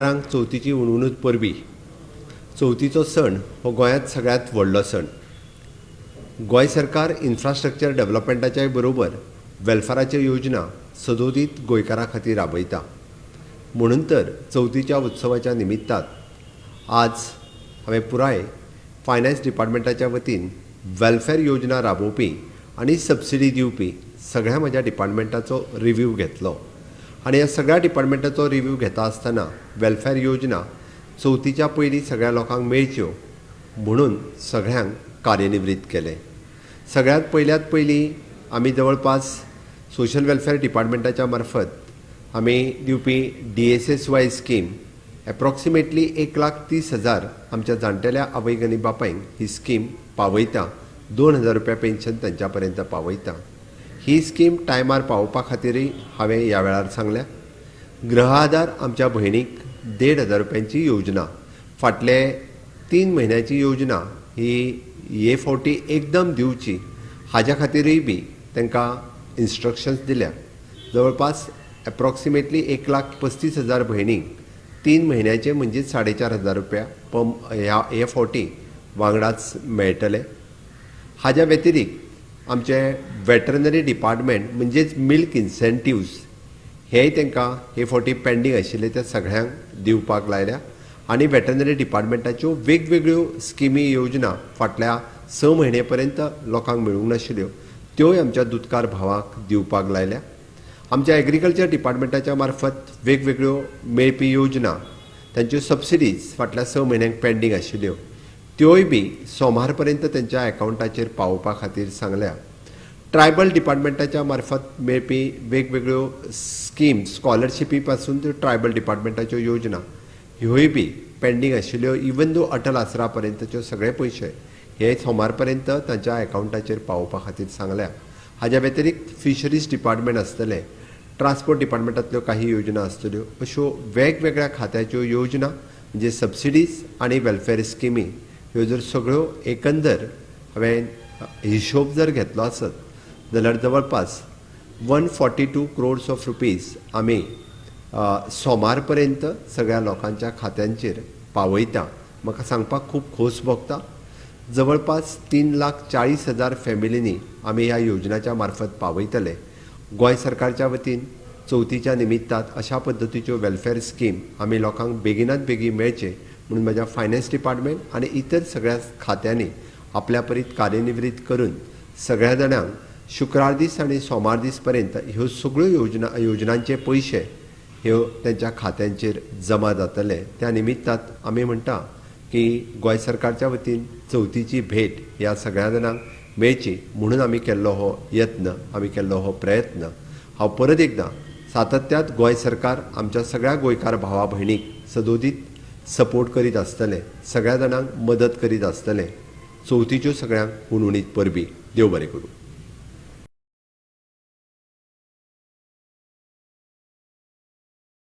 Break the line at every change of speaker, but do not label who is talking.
चवथीची उणूच परबी चवथीचो सण हो गोंयांत सगळ्यांत व्हडलो सण। गोंय सरकार इन्फ्रास्ट्रक्चर डेव्हलपमेंटाच्या बरोबर वेलफेराच्यो योजना सदोदीत गोंयकारां खातीर राबयता। म्हणून तर चवथीच्या उत्सवाच्या निमित्तान आज हांवें पुराय फायनान्स डिपार्टमेंटाच्या वतीन वेलफेर योजना राबोवपी आनी सबसिडी दिवपी सगळ्या म्हज्या डिपार्टमेंटाचो रिव्ह्यू घेतलो। आनी ह्या सगळ्या डिपार्टमेंटाचो रिव्ह्यू घेता आसतना वेलफेर योजना चवथीच्या पयलीं सगळ्या लोकांक मेळच्यो म्हणून सगळ्यांक कार्यान्वित केले। सगळ्यात पयलीं आमी जवळपास सोशल वेलफेर डिपार्टमेंटाच्या मार्फत आमी दिवपी DSSY स्कीम एप्रॉक्सिमेटली 1,30,000 आमच्या जाणटेल्या आवयक आनी बापायंक ही स्कीम पावयता। 2,000 रुपया पेन्शन तांच्या पर्यंत पावयता। ही स्कीम टायमार पावोवपा खातीरय हांवें ह्या वेळार सांगल्या। गृह आधार आमच्या भयणीक 1,500 रुपयांची योजना, फाटले 3 म्हयन्याची योजना ही हे फावटी एकदम दिवची हाज्या खातीरय बी तांकां इन्स्ट्रक्शन्स दिल्या। जवळपास एप्रॉक्सिमेटली 1,35,000 भयणीक 3 म्हयन्याचे म्हणजे 4,500 रुपया हे फावटी वांगडाच मेळटले। हाज्या व्यतिरिक्त आमचे वेटरनरी डिपार्टमेंट म्हणजेच मिल्क इन्सेंटिव्स हेय तांकां हे फावटी पेंडींग आशिल्ले ते सगळ्यांक दिवपाक लायल्या। आनी वेटरनरी डिपार्टमेंटाच्यो वेगवेगळ्यो स्किमी योजना फाटल्या 6 म्हयने पर्यंत लोकांक मेळूंक नाशिल्ल्यो त्योय आमच्या दुधकार भावाक दिवपाक लायल्या। आमच्या एग्रीकल्चर डिपार्टमेंटाच्या मार्फत वेगवेगळ्यो मेळपी योजना तांच्यो सबसिडीज फाटल्या 6 म्हयन्यांक पेंडींग आशिल्ल्यो त्योय बी सोमार पर्यंत त्यांच्या अकाउंटाचेर पावोवपा खातीर सांगल्या। ट्रायबल डिपार्टमेंटाच्या मार्फत मेळपी वेगवेगळ्यो स्कीम स्कॉलरशिपी पासून त्यो ट्रायबल डिपार्टमेंटाच्यो योजना ह्योय बी पेंडींग आशिल्ल्यो इवन दो अटल आसरा पर्यंतचे सगळे पयशे हे सोमार पर्यंत तांच्या अकाउंटाचेर पावोवपा खातीर सांगल्या। हाज्या व्यतिरिक्त फिशरीज डिपार्टमेंट आसतले, ट्रान्सपोर्ट डिपार्टमेंटांतल्यो काही योजना आसतल्यो, अश्यो वेगवेगळ्या खात्याच्यो योजना म्हणजे सबसिडीज आनी वेलफेर स्किमी ह्यो जर सगळ्यो एकंदर हांवें हिशोब जर घेतलो आसत जाल्यार जवळपास 142 crores ऑफ रुपीज आमी सोमार पर्यंत सगळ्या लोकांच्या खात्यांचेर पावयता। म्हाका सांगपाक खूब खोस भोगता। जवळपास 3,40,000 फॅमिलींनी आमी ह्या योजनाच्या मार्फत पावयतले। गोंय सरकारच्या वतीन चवथीच्या निमित्तान अशा पद्दतीच्यो वेलफेर स्कीम आमी लोकांक बेगिनात बेगीन मेळचे म्हणून म्हज्या फायनान्स डिपार्टमेंट आनी इतर सगळ्या खात्यांनी आपल्या परीत कार्यान्वित करून सगळ्या जाणांक शुक्रार दीस आनी सोमार दीस पर्यंत ह्यो सगळ्यो योजनांचे पयशे ह्यो त्यांच्या खात्यांचेर जमा जातले। त्या निमित्तान आमी म्हणटा की गोंय सरकारच्या वतीन चवथीची भेट ह्या सगळ्या जाणांक मेळची म्हणून आमी केल्लो हो यत्न, आमी केल्लो हो प्रयत्न। हांव परत एकदां सातत्यात गोंय सरकार आमच्या सगळ्या गोंयकार भावा भयणीक सदोदीत सपोर्ट करीत आसतले, सगळ्या जाणांक मदत करीत आसतले। चवथीच्यो सगळ्यांक उणउणीत परबी। देव बरें करूं।